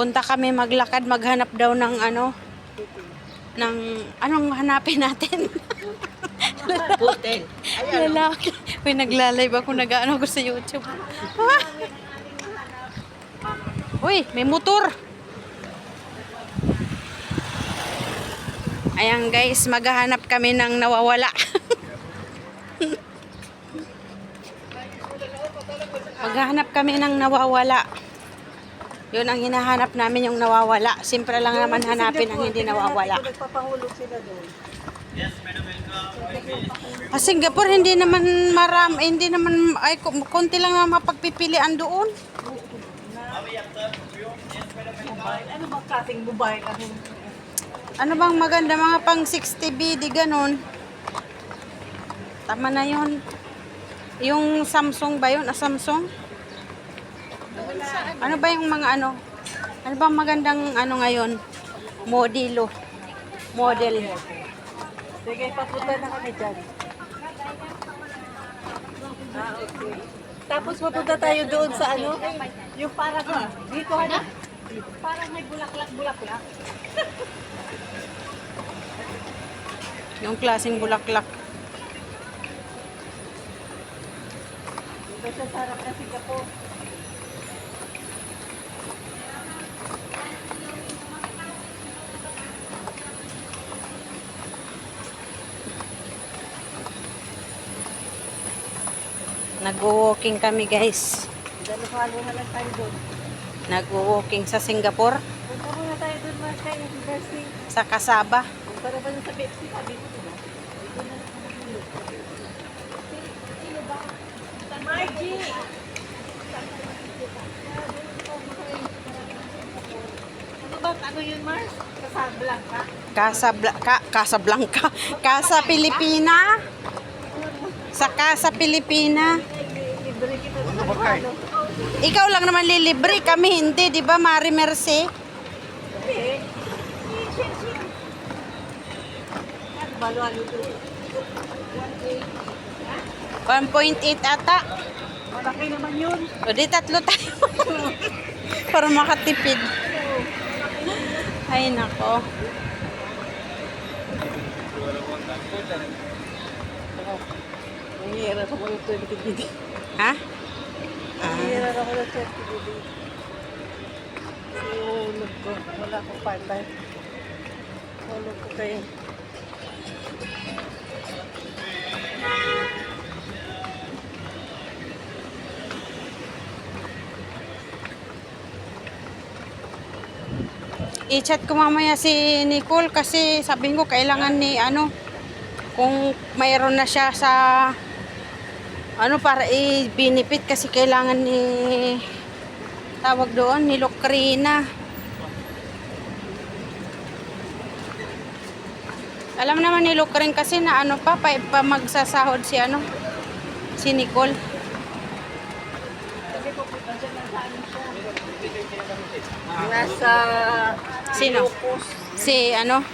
Punta kami maglakad, maghanap daw ng ano, ng anong hanapin natin? Hotel. Lalaki. Uy, nagla-live ako, nag-ano ako sa YouTube. Uy, may motor. Ayan guys, maghahanap kami ng nawawala. Maghahanap kami ng nawawala. Yun ang hinahanap namin, yung nawawala. Siyempre lang naman hanapin ang hindi nawawala. Nagpapahulog sila doon. Singapore hindi naman hindi naman ay konti lang naman mapagpipilian doon. Ano bang klaseng babae kasi? Ano bang maganda, mga pang 60 BD ganun. Tama na 'yon. Yung Samsung ba 'yon? Samsung? Ano ba yung mga ano? Ano bang magandang ano ngayon? Modelo. Model. Sige, papunta na kami dyan. Okay. Tapos papunta tayo doon sa ano? Yung parang dito ano? Parang may bulaklak-bulaklak. Yung klaseng bulaklak. Ito sa sarap na Singapore. Nag-walking kami guys. Dalo-halo na lang tayo doon. Nag-walking sa Singapore. Punta muna tayo doon mga kayo. University. Sa Kasaba. Punta na ba yung sa Pepsi? Sabi mo diba? Dito na lang nagulog. Sino ba? Margie! Ano ba? Ano yun, Mars? Casablanca? Casablanca. Casa Pilipina. Sa Casa Pilipina. Libre kita na halo. Ikaw lang naman lilibre, kami hindi, di ba, Mari Mercy? Okay. Halo-halo doon. 1.8 ata. Malaki naman yun. O di tatlo tayo. Para makatipid. Ay nako. Nangyayara ako ng 20 gidi. Ha? Nangyayara ako ng 20 gidi. Hulog ko. Wala akong part-time. Hulog ko kayo. I-chat ko mamaya si Nicole kasi sabihin ko kailangan ni ano, kung mayroon na siya sa ano para i-benefit kasi kailangan ni tawag doon ni Locrina. Alam naman ni Locrina kasi na ano pa magsasahod si ano si Nicole. Kasi pupunta siya ng saan siya. Nasa Sino? Ilocos. Si ano?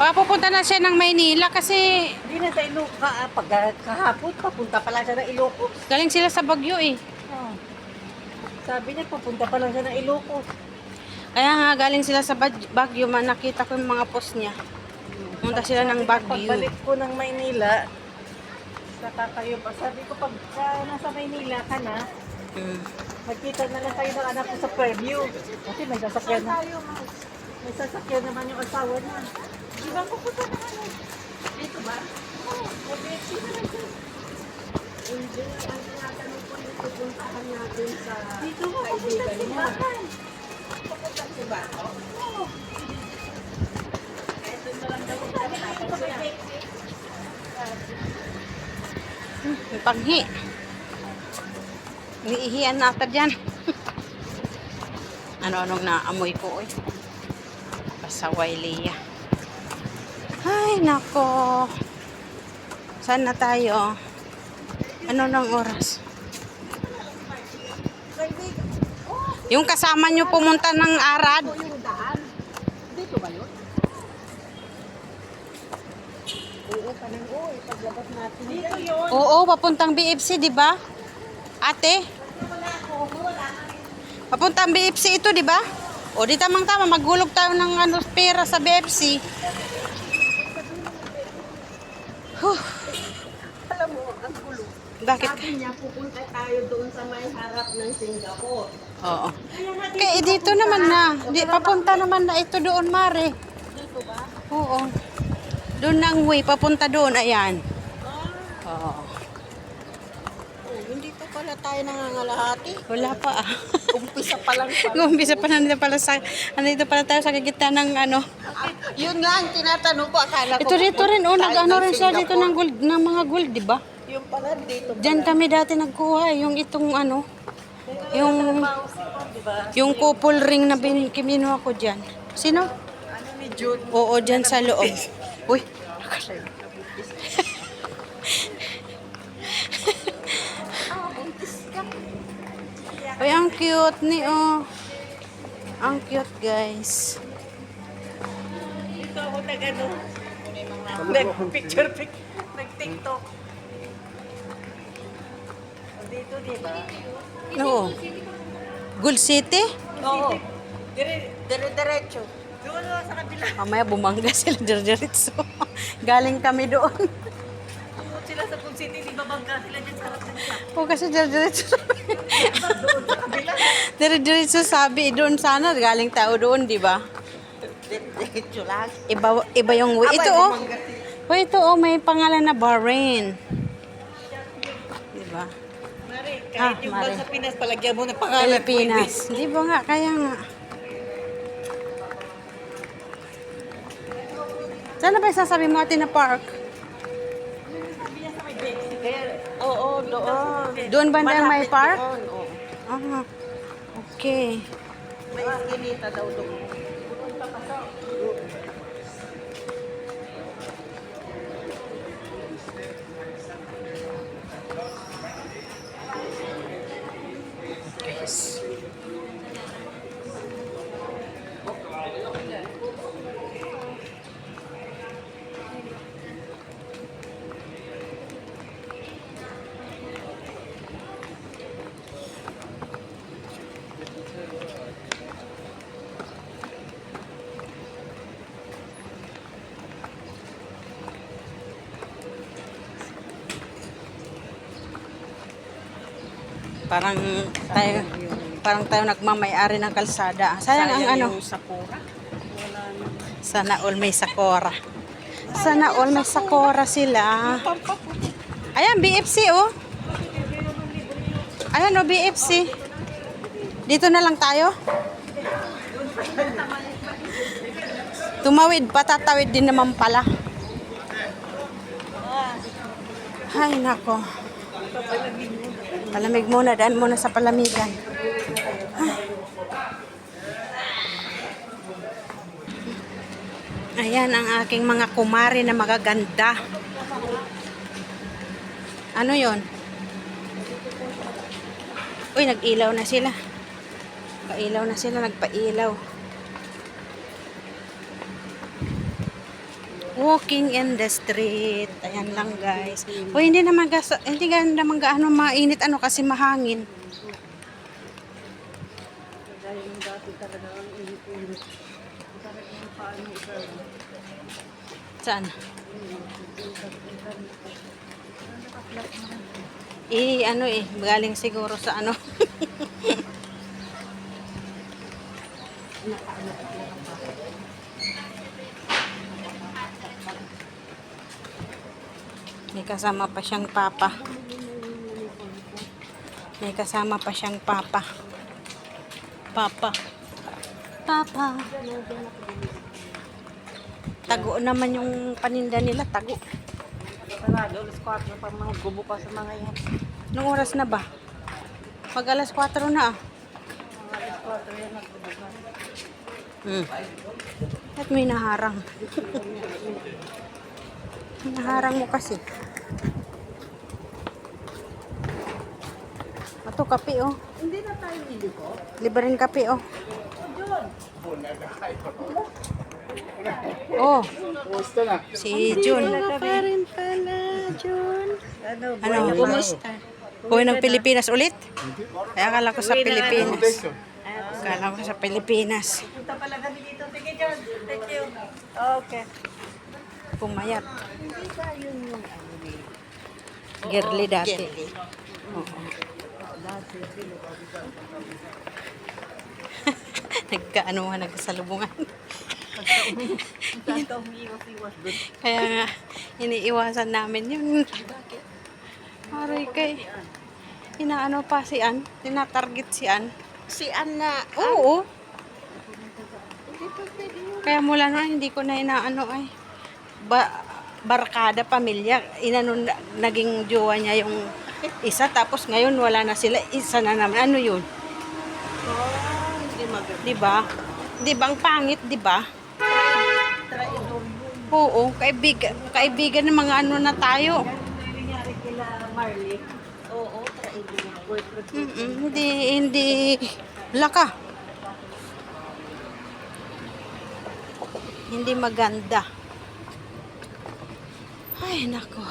Pupunta na siya ng Maynila kasi Hindi na sa Ilocos. Pag kahapon, papunta pala siya ng Ilocos. galing sila sa Baguio eh. Oh. Sabi niya, papunta pa lang siya ng Ilocos. Kaya nga galing sila sa Baguio, nakita ko yung mga post niya. Punta sila ng Baguio. Pagbalik ko ng Maynila, saka kayo pa. Sabi ko, pag nasa Maynila ka na, magkita na lang kayo ng anak ko sa preview. Kasi may sasakyan na. May sasakyan naman yung asawa niya. Di ba pupunta na ano? Dito ba? Oo. Mag-exit na lang siya. Hindi. Ang tinatanong ko yung pupuntahan natin sa dito mo, pupunta si Bakan. Pupunta si Bakan? Oo. Ito na lang daw. Tapos yan. May panghi. Iihiyan na ata dyan. Ano-anong naamoy ko eh. Pasaway Leia. Ay, nako. Saan na tayo? Ano ng oras? Yung kasama nyo pumunta ng Arad. Yung daan. Dito ba yun? Oo, kanang oo. Paglabas natin. Dito yun. Oo, papuntang BFC, di ba? Ate? Papuntang BFC ito, di ba? O di tamang-tama, maghulog tayo ng ano, pera sa BFC. Huh. Alam mo, ang gulo. Bakit? Sabi niya, pupunta tayo doon sa may harap ng Singapore. Oo. Kaya natin, Kaya dito naman na. Di, papunta naman na ito doon, Mare. dito ba? Oo. Doon na ang way, papunta doon. Ayan. Oo. Oh, hindi pa pala tayo nangangalahati. Wala pa. Umpisa pa lang pala. Gumpisa pa nandito pala sa, nandito pala tayo sa gitna ng ano. Yun nga ang tinatanong ko. Akala ko. Ito dito rin, oh, tayo nag-ano ng rin siya dito Singapore. ng gold, ng mga gold, di ba? Yung pala dito. Diyan kami dati nagkuha, yung itong ano, yung Diba? yung couple ring na kinuha ko diyan. Sino? Ano ni Jude? Oo, diyan sa loob. Uy. Uy, ang cute ni oh. Ang cute, guys. Dito ako nag-ano. Nag-picture, nag-tiktok. Dito, di ba? Oo. Gold City? Oo. Dire-diretso. Doon sa kabila. Mamaya bumangga sila diretso. Galing kami doon. Doon sila sa Kung City, di ba bangga sila dyan sa harap nila? O kasi diretso. Doon sa kabila. Diretso sabi, doon sana galing tao doon, di ba? Diretso lang. Iba yung way. Ito oh. Oh, ito oh, may pangalan na Bahrain. Di ba? Mari, kahit yung Mari. bang sa Pinas, palagyan mo na pangalan. Pilipinas. Di ba nga, kaya nga. Saan na ba sasabi mo atin na park? Kaya, oo, doon. Doon ba na may Malapit park? doon, oo. Ah, okay. May iskinita daw doon. Guys. Parang tayo nagmamay-ari ng kalsada. Sayang ang ano. Yung Sakura. Wala na. Sana all may Sakura. Sana all may Sakura sila. Ayan, BFC oh. Ayan oh, BFC. Dito na lang tayo. Tumawid, patatawid din naman pala. Ay, nako. Palamig muna, daan muna sa palamigan. Ayan ang aking mga kumari na magaganda. Ano yon? Uy, nag-ilaw na sila. Pailaw na sila, nagpailaw. Walking in the street. Ayan lang, guys. Uy, hindi naman gaano mainit ano kasi mahangin. Dahil yung dati talaga ang init-init. Bakit yung paano ito? Saan? Galing siguro sa ano. May kasama pa siyang papa. May kasama pa siyang papa. Papa. Papa. Tago naman yung paninda nila, tago. Sarado, alas 4 pa mga gubukas sa mga yan. Anong oras na ba? Pag alas 4 na ah. Mga alas 4 yan nagbubukas. At may naharang. Naharang mo kasi. Ito, kape oh. Hindi na tayo iliko. Libreng kape oh. John! Oh, Kumusta na? si Jun. Pa rin pala, John. Ano? Kumusta? Uwi ng Pilipinas ulit? Kaya akala ko sa Ano Pilipinas. Protection. Kala ko sa Pilipinas. Punta pala kami dito. Sige, John. Thank you. Okay. Pumayat. Hindi ba yun yung ano ni... Girly dati. Girly. Oo. Nagkaanuhan, nagkasalubungan. Saan ka umiiwas-iwas doon? Kaya nga, iniiwasan namin yun. Aray kay, inaano pa si Ann, tinatarget si Ann. Si Anna. Oo. Kaya mula na, hindi ko na inaano ay. Barkada, pamilya, naging jowa niya yung isa, tapos ngayon wala na sila, isa na naman. Ano yun? Hindi maganda. Diba? Diba ang pangit, diba? Traidor yun. Oo, kaibigan ng mga ano na tayo. Ganun na yung nangyari kila Marley. Oo, traidor yung boyfriend. Hindi, laka. Hindi maganda. Ay, nako.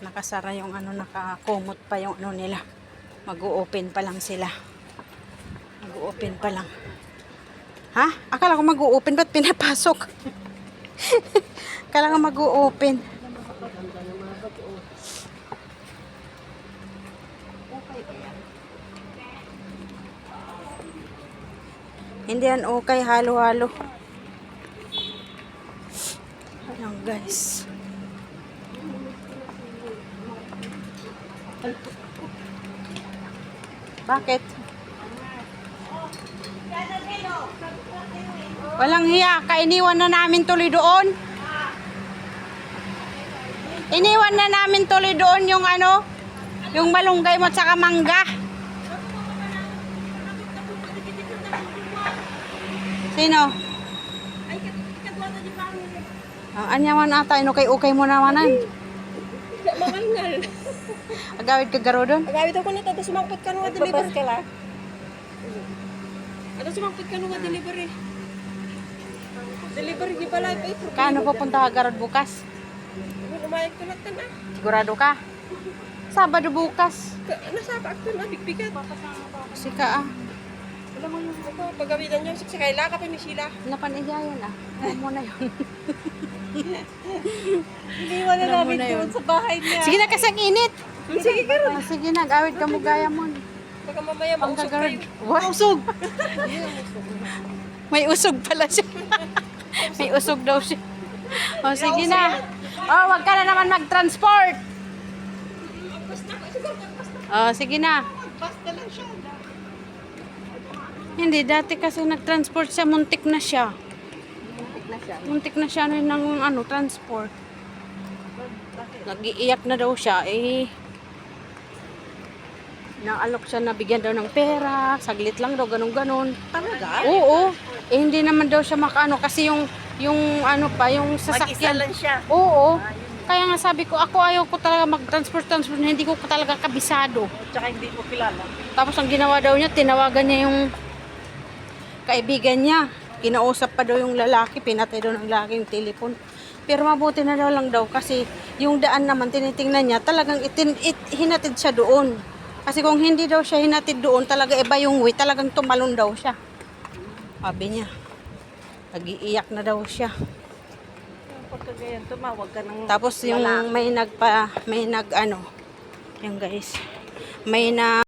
Nakasara yung ano, nakakumot pa yung ano nila. Mag-o-open pa lang sila. Mag-o-open pa lang. Ha? Akala ko mag-o-open, ba't pinapasok? Akala ko mag-o-open. Hindi yan okay, halo-halo. Ayan guys. Bakit? Walang hiya, kainiwan na namin tuloy doon. Iniwan na namin tuloy doon yung ano, yung malunggay mo at saka mangga. Sino? Ang anyaman ata, inukay-ukay mo naman. Mamangal. Agawid ka garo doon? Agawit ako na tapos sumangkot ka nung delivery. Babas ka lang. At sumangkot ka nung delivery. Delivery di pala ito. Kano pupunta ka garod bukas? Lumayag ko na ito na. Sigurado ka? Sabado bukas. Nasapa ako na, bigbigat. Sika ah. Alam mo yung ako, pagawitan niya, sa kaila ka pa ni Sheila. Lapan yan ah. Alam mo na yun. Iniwan na Alam mo namin na yun. doon sa bahay niya. Sige na kasang init. Sige ka rin. Sige na, gawid ka mo gaya mo. Baka mamaya mausok Pangkagarod. kayo. What? Usog. May usog pala siya. May usog daw siya. O sige na. O, wag ka na naman mag-transport. O, sige na. Basta lang siya. Hindi, dati kasi nag-transport siya, muntik na siya. Muntik na siya ng ano, transport. Nag-iiyak na daw siya, eh. Naalok siya na bigyan daw ng pera, saglit lang daw, ganun-ganon. Talaga? Oo, eh, hindi naman daw siya makaano kasi yung ano pa, yung Mag-isa sasakyan. lang siya. Oo, kaya nga sabi ko, ako ayaw ko talaga mag-transport, hindi ko talaga kabisado. Tsaka hindi ko kilala. Tapos ang ginawa daw niya, tinawagan niya yung kaibigan niya. Kinausap pa daw yung lalaki, pinatay daw ng lalaki yung telepon. Pero mabuti na daw lang daw kasi yung daan naman tinitingnan niya, talagang hinatid siya doon. Kasi kung hindi daw siya hinatid doon, talaga iba yung way, talagang tumalon daw siya. Sabi niya, nag-iiyak na daw siya. Pagka ganyan, tumawag ka ng Tapos yung lalaki. may nag ano, yung guys, may